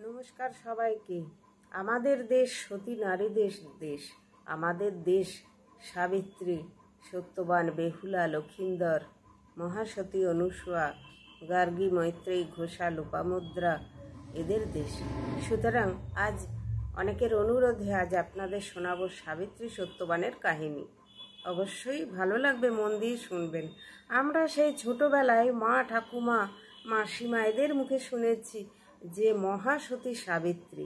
নমস্কার সবাইকে। আমাদের দেশ সতী নারীদের দেশ। আমাদের দেশ সাবিত্রী, সত্যবান, বেহুলা, লক্ষিন্দর, মহাসতী, অনুসূয়া, গার্গী, মৈত্রেয়ী, ঘোষা, লোপামুদ্রা এদের দেশ। সুতরাং আজ অনেকের অনুরোধে আজ আপনাদের শোনাবো সাবিত্রী সত্যবানের কাহিনী। অবশ্যই ভালো লাগবে, মন দিয়ে শুনবেন। আমরা সেই ছোটবেলায় মা, ঠাকুমা, মাসিমা এদের মুখে শুনেছি যে মহাসতী সাবিত্রী।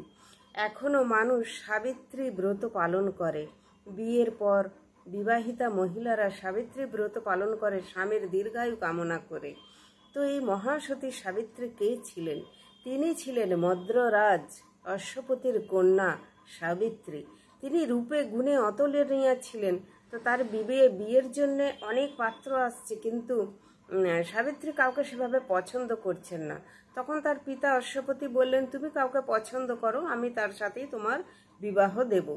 এখনও মানুষ সাবিত্রী ব্রত পালন করে। বিয়ের পর বিবাহিতা মহিলারা সাবিত্রী ব্রত পালন করে স্বামীর দীর্ঘায়ু কামনা করে। তো এই মহাসতী সাবিত্রী কে ছিলেন? তিনি ছিলেন মদ্ররাজ অশ্বপতির কন্যা সাবিত্রী। তিনি রূপে গুণে অতুলনীয়া ছিলেন। তো তার বিয়ের জন্য অনেক পাত্র আসছে, কিন্তু সাবিত্রী কাউকে সেভাবে পছন্দ করছেন না। তখন তার পিতা অশ্বপতি বললেন, তুমি কাউকে পছন্দ করো, আমি তার সাথেই তোমার বিবাহ দেব।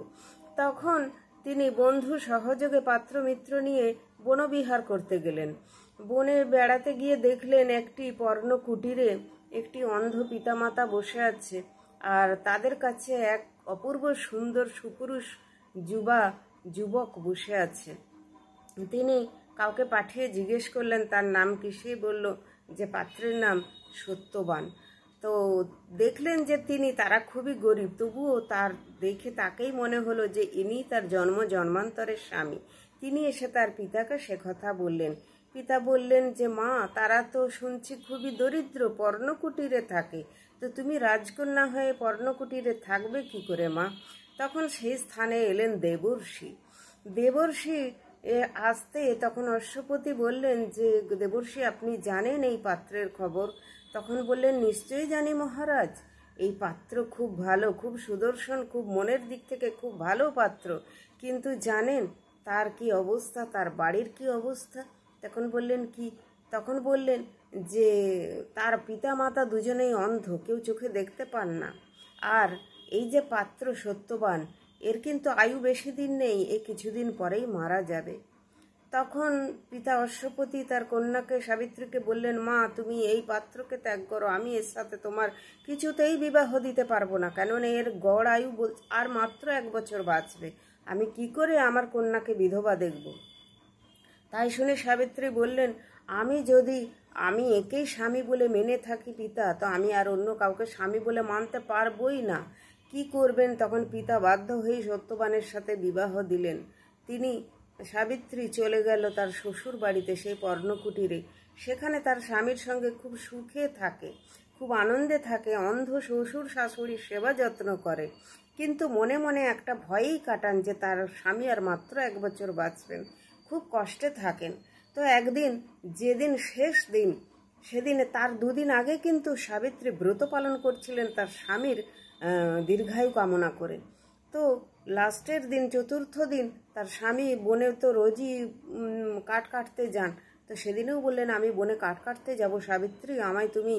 তখন তিনি বন্ধু সহযোগে পাত্র মিত্র নিয়ে বনবিহার করতে গেলেন। বনে বেড়াতে গিয়ে দেখলেন একটি পর্ণকুটিরে একটি অন্ধ পিতামাতা বসে আছে, আর তাদের কাছে এক অপূর্ব সুন্দর সুপুরুষ যুবক বসে আছে। তিনি কাউকে পাঠিয়ে জিজ্ঞেস করলেন তার নাম কি। সে বলল যে পাত্রের নাম সত্যবান। তো দেখলেন যে তারা খুবই গরিব, তবুও তার দেখে তাকেই মনে হলো যে ইনি তার জন্মান্তরের স্বামী। তিনি এসে তার পিতাকে সে কথা বললেন। পিতা বললেন যে মা, তারা তো শুনছি খুবই দরিদ্র, পর্ণকুটিরে থাকে, তো তুমি রাজকন্যা হয়ে পর্ণকুটিরে থাকবে কি করে মা? তখন সেই স্থানে এলেন দেবর্ষি আসতে তখন অশ্বপতি বললেন যে দেবর্ষি, আপনি জানেন এই পাত্রের খবর? তখন বললেন, নিশ্চয়ই জানি মহারাজ। এই পাত্র খুব ভালো, খুব সুদর্শন, খুব মনের দিক থেকে খুব ভালো পাত্র, কিন্তু জানেন তার কি অবস্থা, তার বাড়ির কি অবস্থা? তখন বললেন যে তার পিতা মাতা দুজনেই অন্ধ, কেউ চোখে দেখতে পান না। আর এই যে পাত্র সত্যবান, এর কিন্তু আয়ু বেশি দিন নেই, এ কিছুদিন পরেই মারা যাবে। তখন পিতা অশ্বপতি তার কন্যাকে সাবিত্রীকে বললেন, মা, তুমি এই পাত্রকে ত্যাগ করো, আমি এর সাথে তোমার কিছুতেই বিবাহ দিতে পারবো না, কেননা এর গড় আয়ু আর মাত্র 1 বছর বাঁচবে। আমি কি করে আমার কন্যাকে বিধবা দেখব? তাই শুনে সাবিত্রী বললেন, আমি একেই স্বামী বলে মেনে থাকি পিতা, তো আমি আর অন্য কাউকে স্বামী বলে মানতে পারবই না। কি করবেন? তখন পিতা বাধ্য হয়ে সত্যবানের সাথে বিবাহ দিলেন। সাবিত্রী চলে গেল তার শ্বশুর বাড়িতে, সেই পর্ণকুটিরে। সেখানে তার স্বামীর সঙ্গে খুব সুখে থাকে, খুব আনন্দে থাকে, অন্ধ শ্বশুর শাশুড়ির সেবা যত্ন করে, কিন্তু মনে মনে একটা ভয়েই কাটান যে তার স্বামী আর মাত্র 1 বছর বাঁচবেন। খুব কষ্টে থাকেন। তো একদিন, যেদিন শেষ দিন, সেদিনে তার 2 দিন আগে কিন্তু সাবিত্রী ব্রত পালন করছিলেন তার স্বামীর দীর্ঘায়ু কামনা করে। তো লাস্টের দিন, 4র্থ দিন, তার স্বামী বনে তো রোজই কাঠ কাটতে যান। তো সেদিনেও বললেন, আমি বনে কাঠ কাটতে যাব সাবিত্রী, আমায় তুমি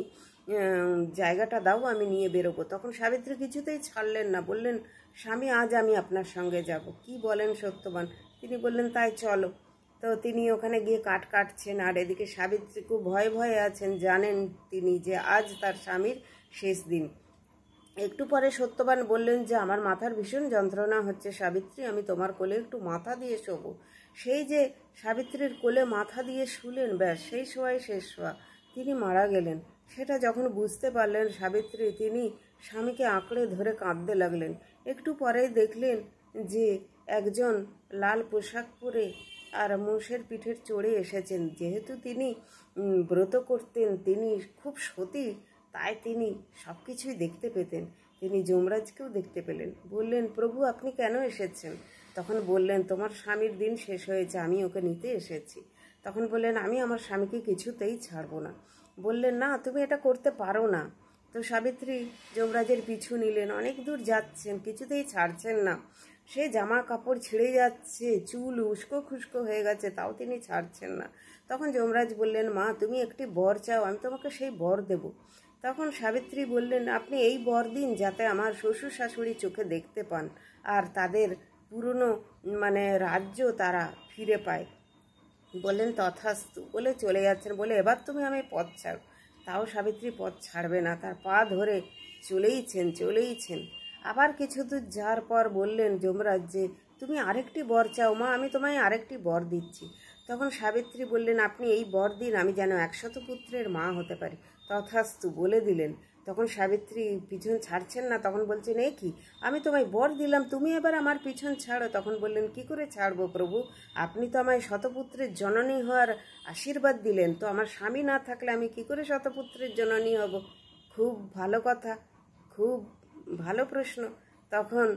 জায়গাটা দাও, আমি নিয়ে বেরোবো। তখন সাবিত্রী কিছুতেই ছাড়লেন না, বললেন, স্বামী, আজ আমি আপনার সঙ্গে যাব। কি বলেন সত্যবান? তিনি বললেন, তাই চলো। তো তিনি ওখানে গিয়ে কাঠ কাটছেন, আর এদিকে সাবিত্রী খুব ভয়ে আছেন, জানেন তিনি যে আজ তার স্বামীর শেষ দিন। একটু পরে সত্যবান বললেন যে আমার মাথার ভীষণ যন্ত্রণা হচ্ছে সাবিত্রী, আমি তোমার কোলে একটু মাথা দিয়ে শোবো। সেই যে সাবিত্রীর কোলে মাথা দিয়ে শুলেন, ব্যাস সেই সময় শেষ হওয়া, তিনি মারা গেলেন। সেটা যখন বুঝতে পারলেন সাবিত্রী, তিনি স্বামীকে আঁকড়ে ধরে কাঁদতে লাগলেন। একটু পরেই দেখলেন যে একজন লাল পোশাক পরে আর মোষের পিঠের চড়ে এসেছেন। যেহেতু তিনি ব্রত করতেন, তিনি খুব সতী, তাই তিনি সব কিছুই দেখতে পেতেন। তিনি যমরাজকেও দেখতে পেলেন। বললেন, প্রভু, আপনি কেন এসেছেন? তখন বললেন, তোমার স্বামীর দিন শেষ হয়েছে, আমি ওকে নিতে এসেছি। তখন বললেন, আমি আমার স্বামীকে কিছুতেই ছাড়বো না। বললেন, না, তুমি এটা করতে পারো না। তো সাবিত্রী যমরাজের পিছু নিলেন, অনেক দূর যাচ্ছেন, কিছুতেই ছাড়ছেন না। সে জামা কাপড় ছিঁড়ে যাচ্ছে, চুল উস্কো খুস্কো হয়ে গেছে, তাও তিনি ছাড়ছেন না। তখন যমরাজ বললেন, মা, তুমি একটি বর চাও, আমি তোমাকে সেই বর দেব। তখন সাবিত্রী বললেন, আপনি এই বর দিন যাতে আমার শ্বশুর শাশুড়ি চোখে দেখতে পান, আর তাদের পুরনো রাজ্য তারা ফিরে পায়। বললেন, তথাস্তু বলে চলে যাচ্ছেন। বলে, এবার তুমি আমি পথ ছাড়ো। তাও সাবিত্রী পথ ছাড়বে না, তার পা ধরে চলেইছেন। আবার কিছু দূর যাওয়ার পর বললেন যমরাজ যে তুমি আরেকটি বর চাও মা, আমি তোমায় আরেকটি বর দিচ্ছি। তখন সাবিত্রী বললেন আপনি এই বর দিন আমি যেন 100 পুত্রের মা হতে পারি। তথাস্তু বলে দিলেন। তখন সাবিত্রী পিছন ছাড়ছেন না, তখন বলছেন এ কি, আমি তোমায় বর দিলাম, তুমি এবার আমার পিছন ছাড়ো। তখন বললেন কি করে ছাড়বো প্রভু, আপনি তো আমায় শতপুত্রের জননী হওয়ার আশীর্বাদ দিলেন, তো আমার স্বামী না থাকলে আমি কি করে শতপুত্রের জননী হব? খুব ভালো কথা, খুব ভালো প্রশ্ন। তখন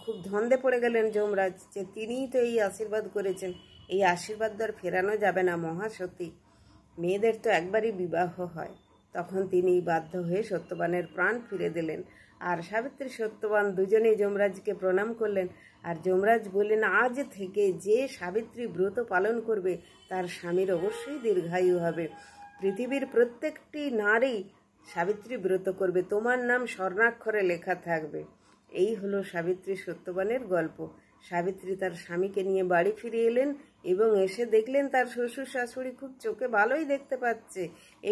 খুব ধন্দে পড়ে গেলেন যমরাজ যে তিনিই তো এই আশীর্বাদ করেছেন, এই আশীর্বাদ আর ফেরানো যাবে না মহাসতী, মেয়েদের তো একবারই বিবাহ হয়। তখন তিনি বাধ্য হয়ে সত্যবানের প্রাণ ফিরে দিলেন। আর সাবিত্রী সত্যবান দুজনেই যমরাজকে প্রণাম করলেন। আর যমরাজ বললেন আজ থেকে যে সাবিত্রী ব্রত পালন করবে তার স্বামীর অবশ্যই দীর্ঘায়ু হবে। পৃথিবীর প্রত্যেকটি নারী সাবিত্রী ব্রত করবে, তোমার নাম স্বর্ণাক্ষরে লেখা থাকবে। এই হলো সাবিত্রী সত্যবানের গল্প। সাবিত্রী তার স্বামীকে নিয়ে বাড়ি ফিরে এলেন এবং এসে দেখলেন তার শ্বশুর শাশুড়ি খুব চোখে ভালোই দেখতে পাচ্ছে,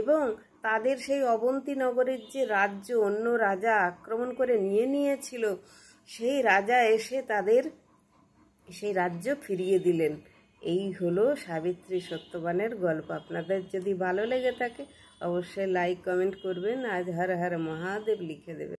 এবং তাদের সেই অবন্তী নগরের যে রাজ্য অন্য রাজা আক্রমণ করে নিয়েছিল, সেই রাজা এসে তাদের সেই রাজ্য ফিরিয়ে দিলেন। এই হলো সাবিত্রী সত্যবানের গল্প। আপনাদের যদি ভালো লেগে থাকে অবশ্যই লাইক কমেন্ট করবেন, আজ হর হর মহাদেব লিখে দেবেন।